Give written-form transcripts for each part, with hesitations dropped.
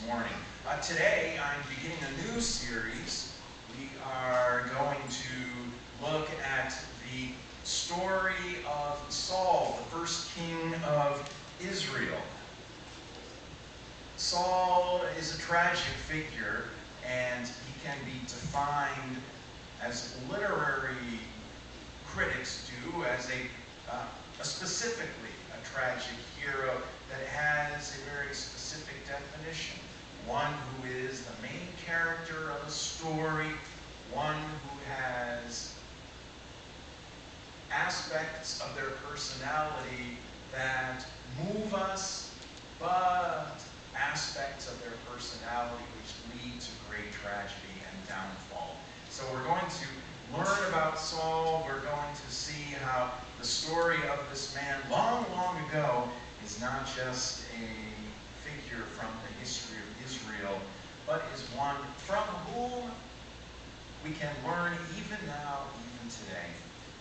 morning. Today, I'm beginning a new series. We are going to look at the story of Saul, the first king of Israel. Saul is a tragic figure, and he can be defined, as literary critics do, as specifically a tragic hero that has a very specific definition. One who is the main character of a story, one who has aspects of their personality that move us, but aspects of their personality which lead to great tragedy and downfall. So we're going to learn about Saul. We're going to see how the story of this man long, long ago is not just a figure from the history of Israel, but is one from whom we can learn even now, even today.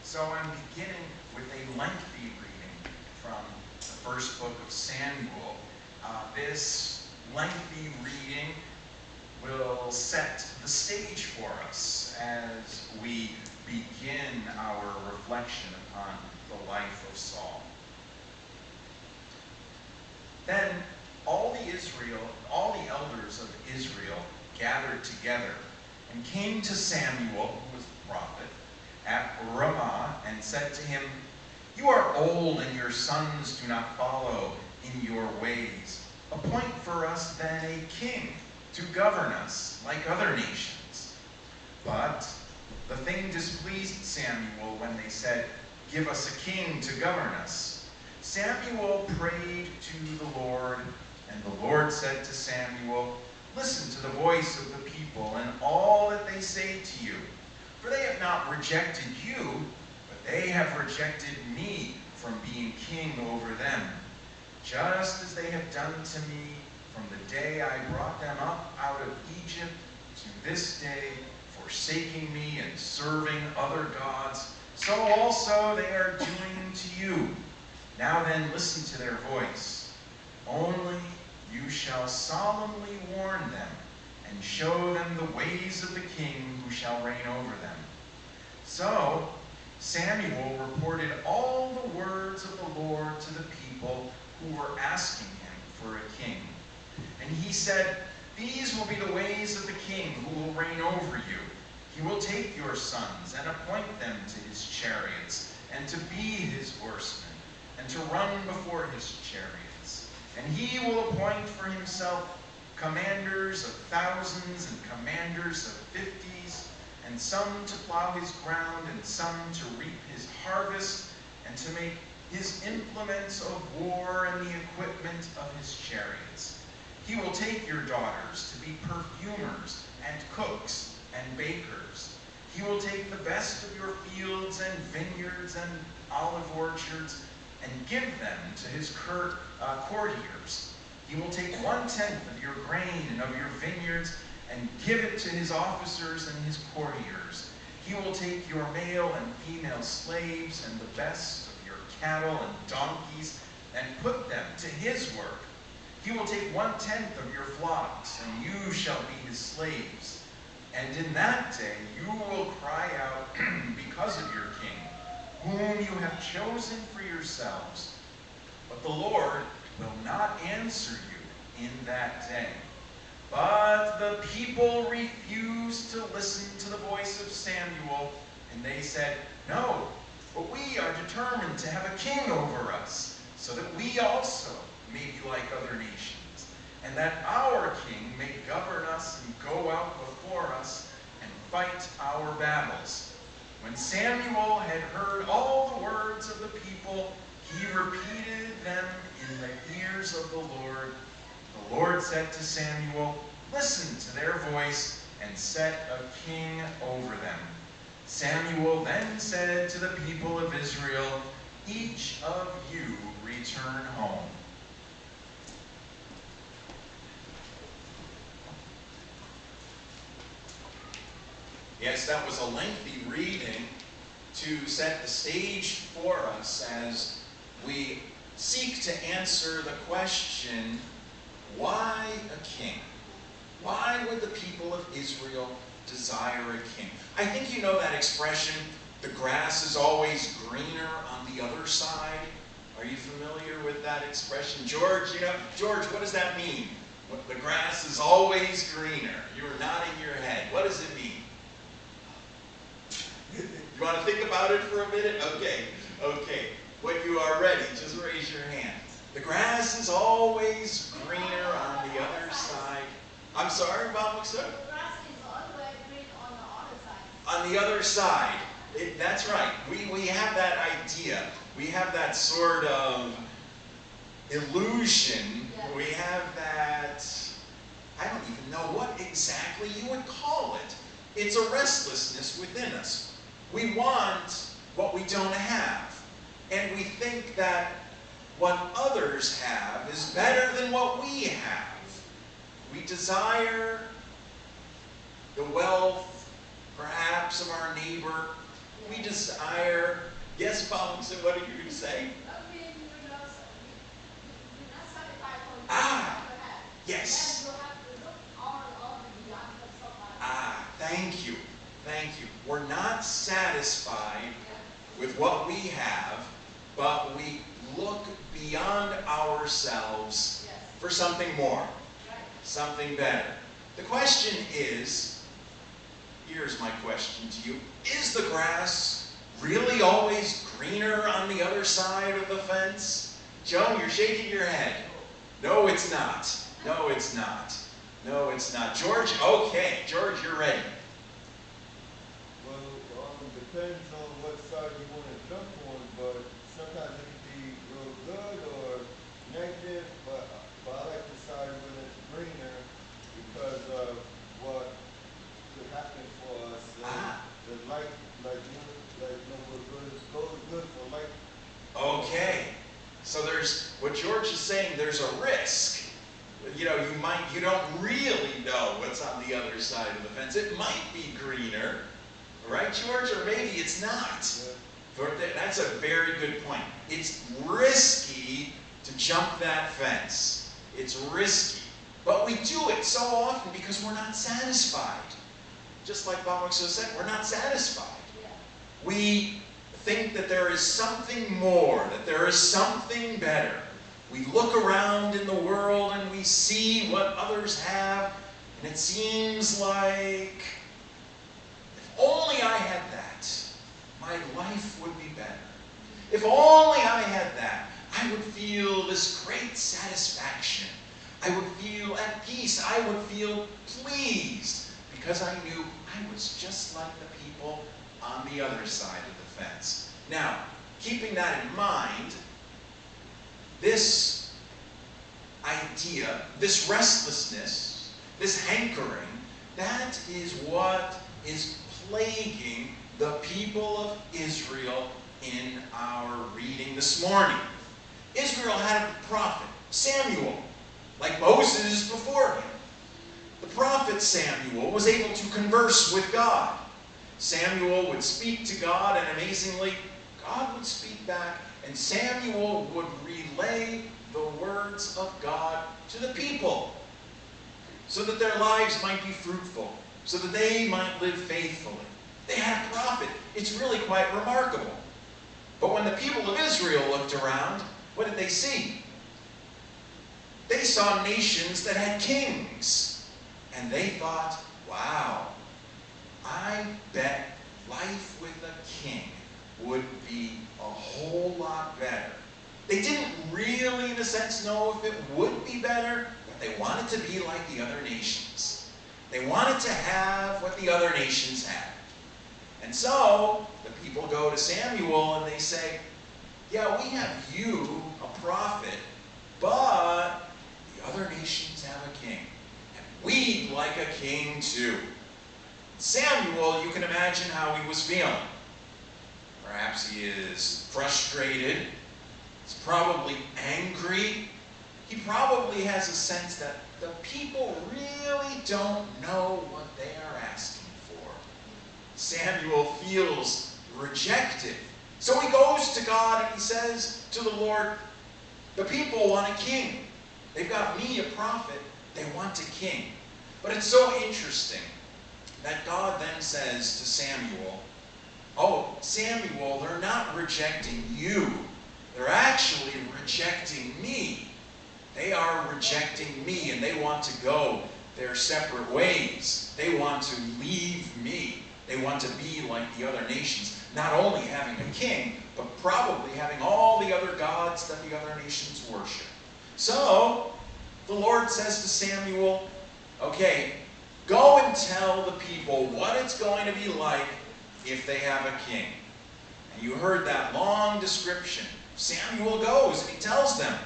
So I'm beginning with a lengthy reading from the first book of Samuel. This lengthy reading will set the stage for us as we begin our reflection upon the life of Saul. Then all the elders of Israel gathered together and came to Samuel, who was the prophet, at Ramah, and said to him, "You are old, and your sons do not follow in your ways. Appoint for us then a king to govern us like other nations." But the thing displeased Samuel when they said, "Give us a king to govern us." Samuel prayed to the Lord, and the Lord said to Samuel, "Listen to the voice of the people and all that they say to you. For they have not rejected you, but they have rejected me from being king over them, just as they have done to me from the day I brought them up out of Egypt to this day, forsaking me and serving other gods. So also they are doing to you. Now then, listen to their voice. Only you shall solemnly warn them and show them the ways of the king who shall reign over them." So Samuel reported all the words of the Lord to the people who were asking him for a king. And he said, "These will be the ways of the king who will reign over you. He will take your sons and appoint them to his chariots and to be his horsemen and to run before his chariots. And he will appoint for himself commanders of thousands and commanders of 50s, and some to plow his ground and some to reap his harvest and to make his implements of war and the equipment of his chariots. He will take your daughters to be perfumers and cooks and bakers. He will take the best of your fields and vineyards and olive orchards and give them to his courtiers. He will take 1/10 of your grain and of your vineyards and give it to his officers and his courtiers. He will take your male and female slaves and the best of your cattle and donkeys and put them to his work. He will take 1/10 of your flocks, and you shall be his slaves. And in that day you will cry out because of your king, whom you have chosen for yourselves. But the Lord will not answer you in that day." But the people refused to listen to the voice of Samuel, and they said, "No, but we are determined to have a king over us, so that we also may be like other nations, and that our king may govern us and go out before us and fight our battles." When Samuel had heard all the words of the people, he repeated them in the ears of the Lord. The Lord said to Samuel, "Listen to their voice and set a king over them." Samuel then said to the people of Israel, "Each of you return home." Yes, that was a lengthy reading to set the stage for us as we seek to answer the question, why a king? desire a king. I think you know that expression, the grass is always greener on the other side. Are you familiar with that expression? George, George, what does that mean? The grass is always greener. You are nodding your head. What does it mean? You want to think about it for a minute? Okay. When you are ready, just raise your hand. The grass is always greener on the other side. I'm sorry, Mama, sir? The grass is always green on the other side. On the other side. That's right. We have that idea. We have that sort of illusion. Yeah. We have that, I don't even know what exactly you would call it. It's a restlessness within us. We want what we don't have. And we think that what others have is better than what we have. We desire the wealth, perhaps, of our neighbor. We desire, yes, Paul, so what are you going to say? I mean, we're not satisfied for Ah, what you have. yes. Then you have to look all beyond somebody. Ah, thank you. We're not satisfied with what we have, but we look beyond ourselves for something more, something better. The question is, here's my question to you, is the grass really always greener on the other side of the fence? Joan, you're shaking your head. No, it's not. No, it's not. No, it's not. George, okay. George, you're ready. Well, depends on what side you want to jump on, but sometimes it can be real good or negative, but I like the side when it's greener because of what could happen for us. The light, what goes good for light. Okay. So there's, what George is saying, there's a risk. You don't really know what's on the other side of the fence. It might be greener, right, George? Or maybe it's not. That's a very good point. It's risky to jump that fence. It's risky. But we do it so often because we're not satisfied. Just like Bob Mixo said, we're not satisfied. We think that there is something more, that there is something better. We look around in the world and we see what others have, and it seems like, if only I had that, my life would be better. If only I had that, I would feel this great satisfaction. I would feel at peace. I would feel pleased because I knew I was just like the people on the other side of the fence. Now, keeping that in mind, this idea, this restlessness, this hankering, that is what is plaguing the people of Israel in our reading this morning. Israel had a prophet, Samuel, like Moses before him. The prophet Samuel was able to converse with God. Samuel would speak to God, and amazingly, God would speak back, and Samuel would relay the words of God to the people so that their lives might be fruitful, so that they might live faithfully. They had a prophet. It's really quite remarkable. But when the people of Israel looked around, what did they see? They saw nations that had kings, and they thought, wow, I bet life with a king would be a whole lot better. They didn't really, in a sense, know if it would be better, but they wanted to be like the other nations. They wanted to have what the other nations had. And so, the people go to Samuel and they say, yeah, we have you, a prophet, but the other nations have a king. And we'd like a king too. Samuel, you can imagine how he was feeling. Perhaps he is frustrated. He's probably angry. He probably has a sense that the people really don't know what they are asking for. Samuel feels rejected. So he goes to God and he says to the Lord, the people want a king. They've got me, a prophet. They want a king. But it's so interesting. that God then says to Samuel, oh, Samuel, they're not rejecting you. They're actually rejecting me. They are rejecting me, and they want to go their separate ways. They want to leave me. They want to be like the other nations, not only having a king, but probably having all the other gods that the other nations worship. So, the Lord says to Samuel, okay, go and tell the people what it's going to be like if they have a king. And you heard that long description. Samuel goes and he tells them,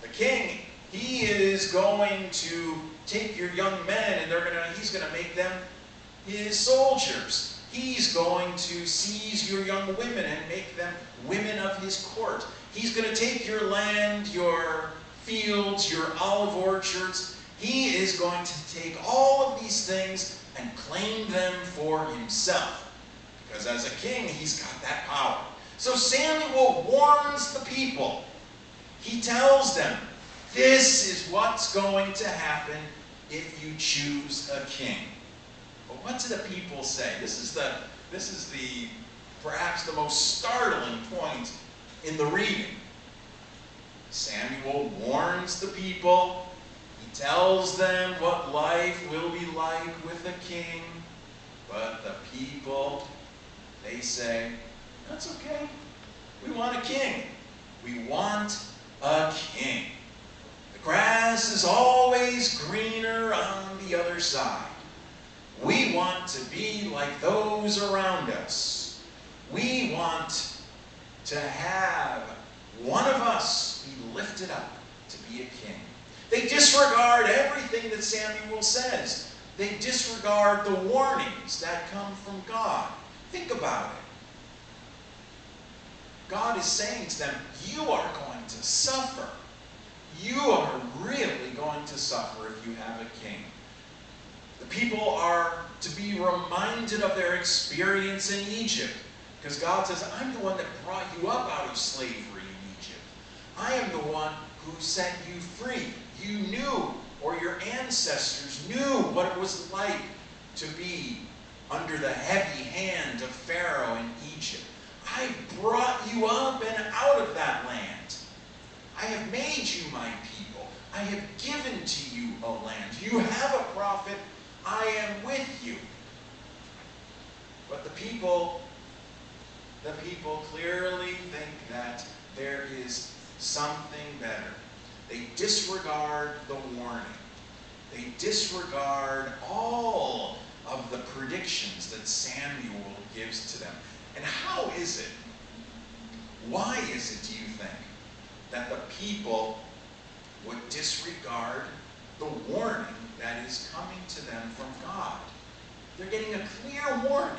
the king, he is going to take your young men and he's going to make them his soldiers. He's going to seize your young women and make them women of his court. He's going to take your land, your fields, your olive orchards. He is going to take all of these things and claim them for himself. Because as a king, he's got that power. So Samuel warns the people. He tells them, this is what's going to happen if you choose a king. But what do the people say? This is the perhaps the most startling point in the reading. Samuel warns the people. He tells them what life will be like with a king. But the people, they say, that's okay. We want a king. We want a king. The grass is always greener on the other side. We want to be like those around us. We want to have one of us be lifted up to be a king. They disregard everything that Samuel says. They disregard the warnings that come from God. Think about it. God is saying to them, you are going to suffer. You are really going to suffer if you have a king. The people are to be reminded of their experience in Egypt. Because God says, I'm the one that brought you up out of slavery in Egypt. I am the one who set you free. You knew, or your ancestors knew what it was like to be under the heavy hand of Pharaoh in Egypt. I brought you up and out of that land. I have made you my people. I have given to you a land. You have a prophet. I am with you. But the people clearly think that there is something better. They disregard the warning. They disregard all of the predictions that Samuel gives to them. And how is it, why is it, do you think, that the people would disregard the warning that is coming to them from God? They're getting a clear warning,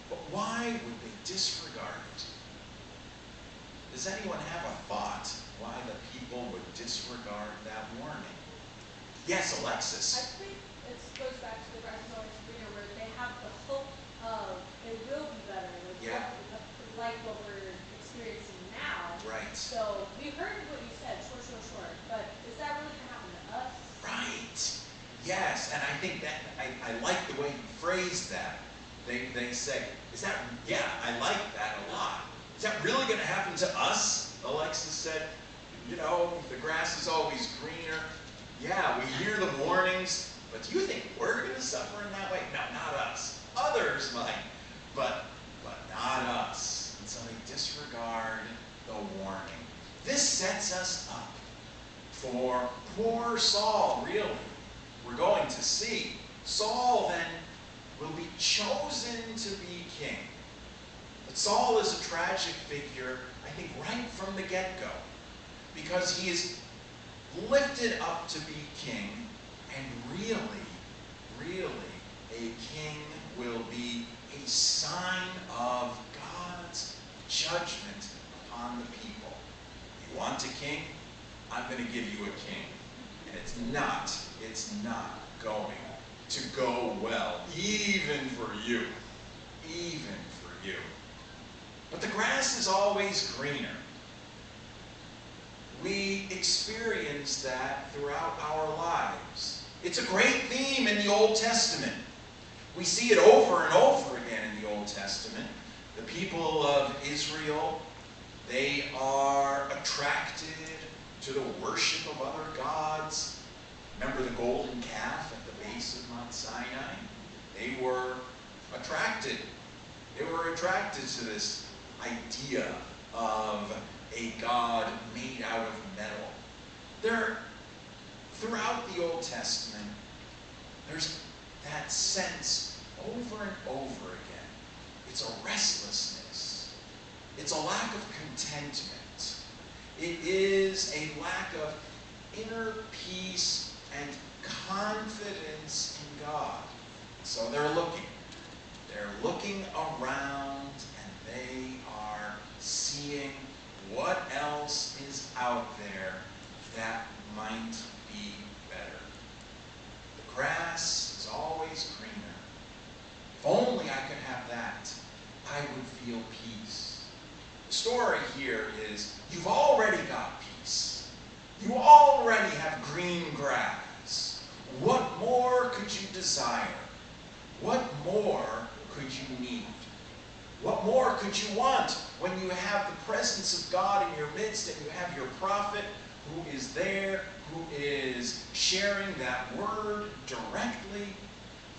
but why would they disregard it? Does anyone have a thought why the people would disregard that warning? Yes, Alexis. I think it goes back to the grass is always greener, where they have the hope of it will be better, like what we're experiencing now. Right. So we heard what you said, short, but is that really going to happen to us? Right. Yes, and I think that, I like the way you phrased that. They say, is that, yeah, I like that a lot. Is that really going to happen to us? Alexis said, you know, the grass is always greener. Yeah, we hear the warnings, but do you think we're going to suffer in that way? No, not us. Others might, but not us. And so they disregard the warning. This sets us up for poor Saul, really. We're going to see. Saul then will be chosen to be king. But Saul is a tragic figure, I think, right from the get-go. Because he is lifted up to be king, and really, a king will be a sign of God's judgment upon the people. You want a king? I'm going to give you a king. And it's not going to go well, even for you. Even for you. But the grass is always greener. We experience that throughout our lives. It's a great theme in the Old Testament. We see it over and over again in the Old Testament. The people of Israel, they are attracted to the worship of other gods. Remember the golden calf at the base of Mount Sinai? They were attracted. They were attracted to this idea of a God made out of metal. Throughout the Old Testament, there's that sense over and over again. It's a restlessness. It's a lack of contentment. It is a lack of inner peace and confidence in God. So they're looking. They're looking around and they are seeing what else is out there that might be better. The grass is always greener. If only I could have that, I would feel peace. The story here is you've already got peace. You already have green grass. What more could you desire? What more could you need? What more could you want when you have the presence of God in your midst and you have your prophet who is there, who is sharing that word directly?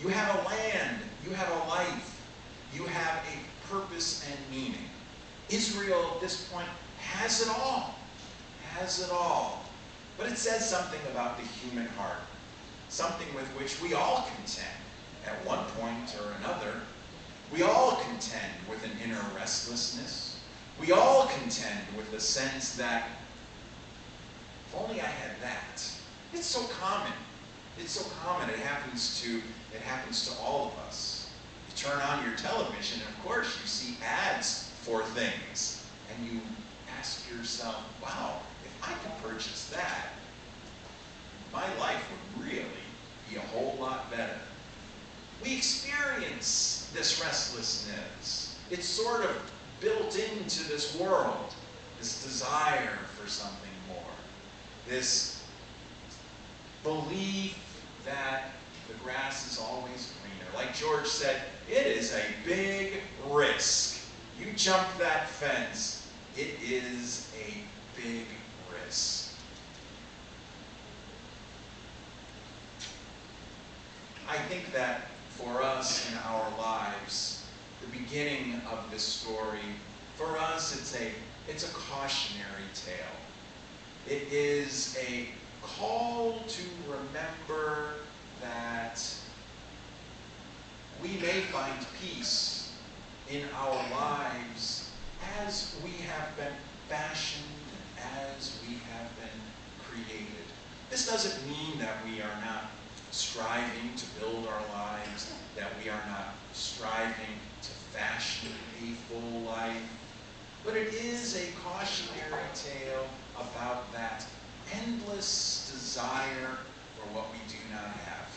You have a land, you have a life, you have a purpose and meaning. Israel at this point has it all, has it all. But it says something about the human heart, something with which we all contend at one point or another. We all contend with an inner restlessness. We all contend with the sense that, if only I had that. It's so common. It's so common. It happens to all of us. You turn on your television, and of course you see ads for things. And you ask yourself, wow, if I could purchase that, my life would really be a whole lot better. We experience this restlessness. It's sort of built into this world, this desire for something more, this belief that the grass is always greener. Like George said, it is a big risk. You jump that fence, it is a big risk. I think that for us in our lives, the beginning of this story, for us it's a cautionary tale. It is a call to remember that we may find peace in our lives as we have been fashioned, as we have been created. This doesn't mean that we are not striving to build our lives, that we are not striving to fashion a full life. But it is a cautionary tale about that endless desire for what we do not have.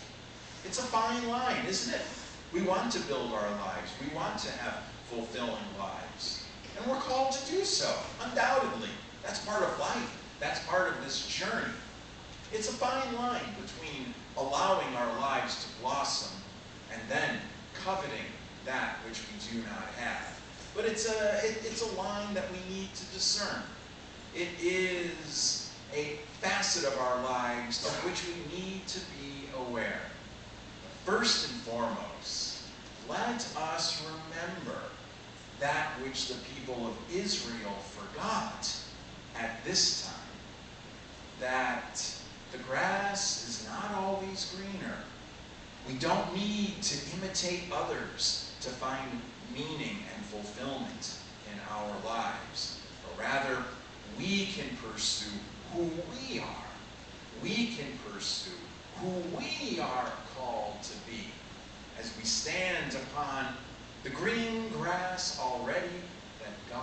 It's a fine line, isn't it? We want to build our lives. We want to have fulfilling lives. And we're called to do so, undoubtedly. That's part of life. That's part of this journey. It's a fine line between allowing our lives to blossom and then coveting that which we do not have. But it's a line that we need to discern. It is a facet of our lives of which we need to be aware. But first and foremost, let us remember that which the people of Israel forgot at this time, that the grass is not always greener. We don't need to imitate others to find meaning and fulfillment in our lives. But rather, we can pursue who we are. We can pursue who we are called to be as we stand upon the green grass already that